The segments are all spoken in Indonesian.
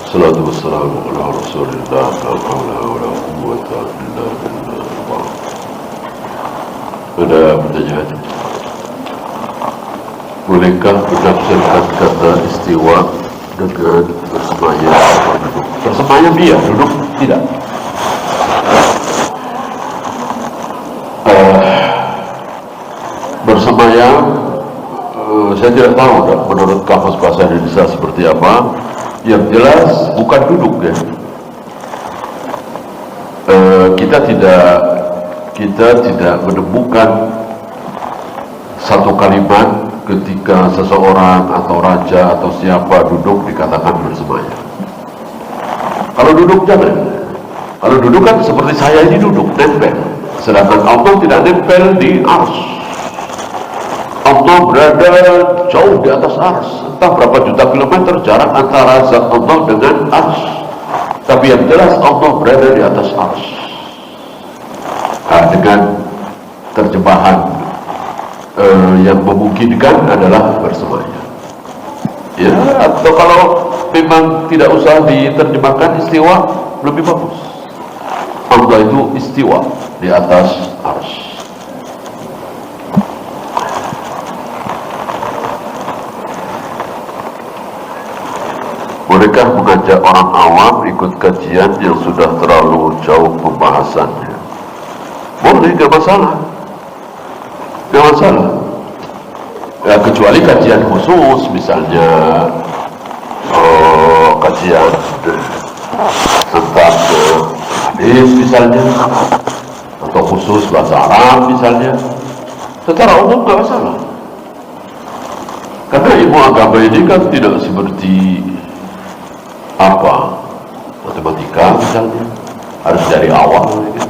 Salatu wassalamu ala rasulillah, la hawla wa la quwwata illa billah. Ada pertanyaan? Bolehkah menafsirkan kata istiwa dengan bersemayam atau duduk? Bersemayam iya, duduk tidak. Bersemayam saya tidak tahu menurut kamus bahasa Indonesia seperti apa. Yang jelas bukan duduk ya. Kita tidak menemukan satu kalimat ketika seseorang atau raja atau siapa duduk dikatakan bersemayam. Kalau duduk jangan. Kalau duduk kan seperti saya ini duduk, nempel. Sedangkan Allah tidak nempel di arsy. Allah berada jauh di atas arsy. Entah berapa juta kilometer jarak antara zat Allah dengan arsy. Tapi yang jelas Allah berada di atas arsy. Dengan terjemahan yang memungkinkan adalah bersemayam. Ya, atau kalau memang tidak usah diterjemahkan istiwa lebih bagus. Allah itu istiwa di atas arsy. Bolehkah mengajak orang awam ikut kajian yang sudah terlalu jauh pembahasannya? Boleh, gak masalah. Gak masalah. Ya, kecuali kajian khusus, misalnya kajian tentang hadis misalnya, atau khusus bahasa Arab misalnya. Secara umum gak masalah. Karena ilmu agama ini kan tidak seperti matematika misalnya, harus dari awal gitu.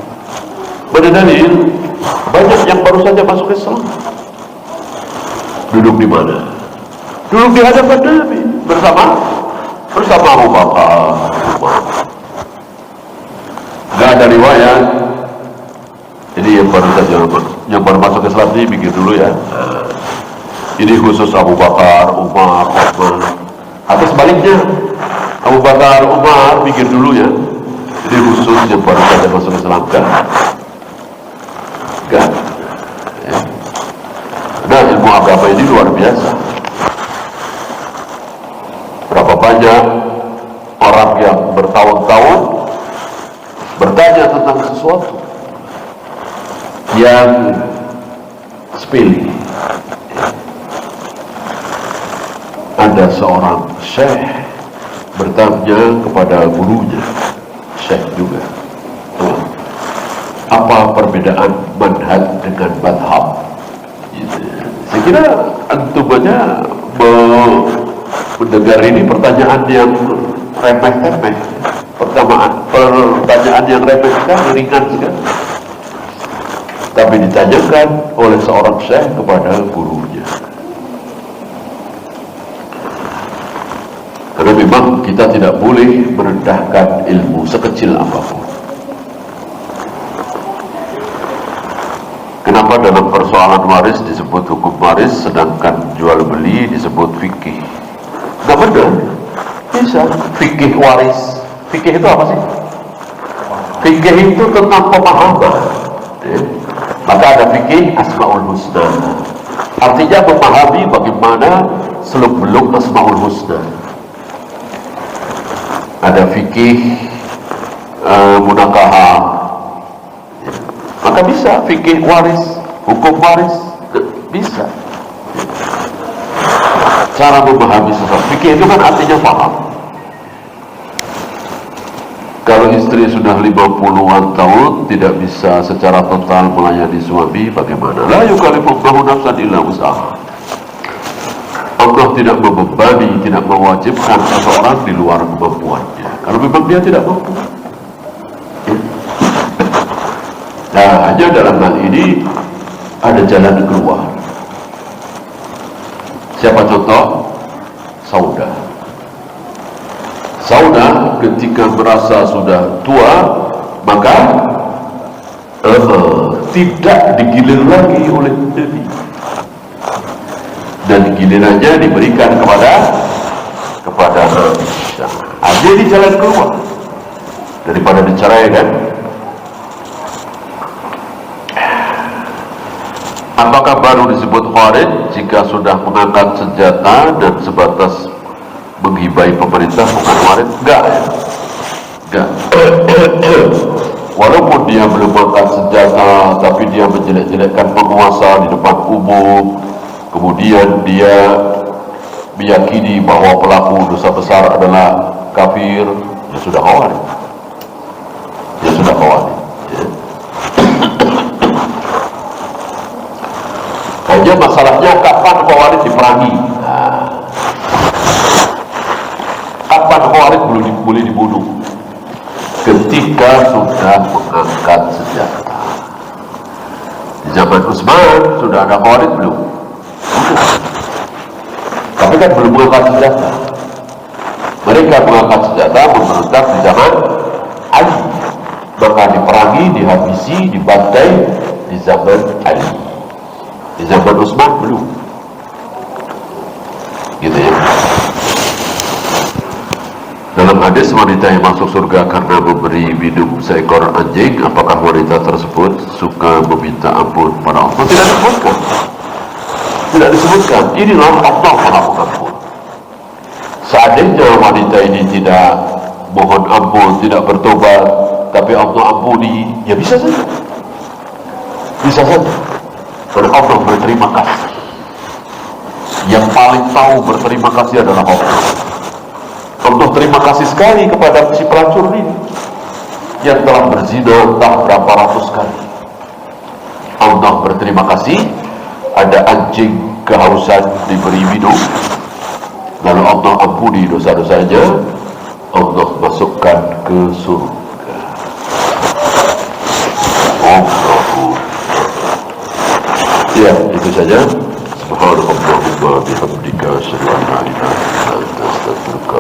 Berdalil banyak yang baru saja masuk Islam duduk di mana? Duduk di hadapan Nabi bersama Abu Bakar, Umar. Gak ada riwayat. Jadi yang baru masuk Islam ini mikir dulu ya. Ini khusus Abu Bakar, Umar, Utsman. Atau sebaliknya, Abu Bakar, Umar mikir dulu ya. Jadi khusus yang baru saja masuk Islam kan? Ya. Nah, ilmu agama ini luar biasa. Berapa banyak orang yang bertahun-tahun bertanya tentang sesuatu yang sepele. Ada seorang syekh bertanya kepada gurunya, syekh juga, apa perbedaan manhaj dengan madhab? Saya kira antum aja mendengar ini pertanyaan yang remeh-temeh, pertanyaan yang remeh sekali, ringan sekali, tapi ditanyakan oleh seorang syekh kepada gurunya. Karena memang kita tidak boleh merendahkan ilmu sekecil apapun. Kenapa dalam persoalan waris disebut hukum waris, sedangkan jual beli disebut fikih? Gak benar. Bisa. Fikih waris. Fikih itu apa sih? Fikih itu tentang pemahaman. Maka ada fikih Asmaul Husna. Artinya memahami bagaimana seluk-beluk Asmaul Husna. Ada fikih munakaha. Maka bisa fikih waris, hukum waris, bisa. Cara memahami sesuatu. Fikih itu kan artinya paham. Kalau istri sudah 50-an tahun tidak bisa secara total melayani suami, bagaimana? La yukallifullahu nafsan illa wus'aha. Allah tidak membebani, tidak mewajibkan seseorang di luar kemampuannya. Kalau memang dia tidak mampu. Nah, hanya dalam hal ini ada jalan keluar. Siapa contoh? Sauda ketika merasa sudah tua, maka tidak digilir lagi oleh Nabi. Dan gilirannya diberikan kepada Nabi. Jadi jalan keluar daripada diceraikan. Apakah baru disebut kharij jika sudah mengangkat senjata dan sebatas menghibai pemerintah, bukan kharij? Enggak ya? Enggak. Walaupun dia belum mengangkat senjata, tapi dia menjelek-jelekkan penguasa di depan umum, kemudian dia meyakini bahwa pelaku dosa besar adalah kafir, ya sudah khawarij. Ya sudah khawarij. Ya. Hanya masalahnya kapan khawarij diperangi. Nah, kapan khawarij boleh dibunuh? Ketika sudah mengangkat senjata. Di zaman Utsman sudah ada khawarij belum? Tapi kan belum mengangkat senjata. Mereka mengangkat senjata memberontak di zaman Ali, maka diperangi, dihabisi, dibantai di zaman Ali. Di zaman Utsman belum. Gitu ya. Dalam hadis, wanita yang masuk surga karena memberi minum seekor anjing, apakah wanita tersebut suka meminta ampun pada Allah? Tidak disebutkan. Tidak disebutkan. Inilah Allah melakukan pun. Seandainya wanita ini tidak mohon ampun, tidak bertobat, tapi Allah ampuni, ya bisa saja. Bisa saja. Karena Allah berterima kasih. Yang paling tahu berterima kasih adalah Allah. Allah terima kasih sekali kepada si pelacur ini yang telah berzina entah berapa ratus kali. Allah berterima kasih. Ada anjing kehausan diberi minum, lalu Allah ampuni dosa-dosanya, Allah masukkan ke surga. Ya, itu saja. Subhanallahumma bihamdika, asyhadu an la ilaha illa anta, astaghfiruka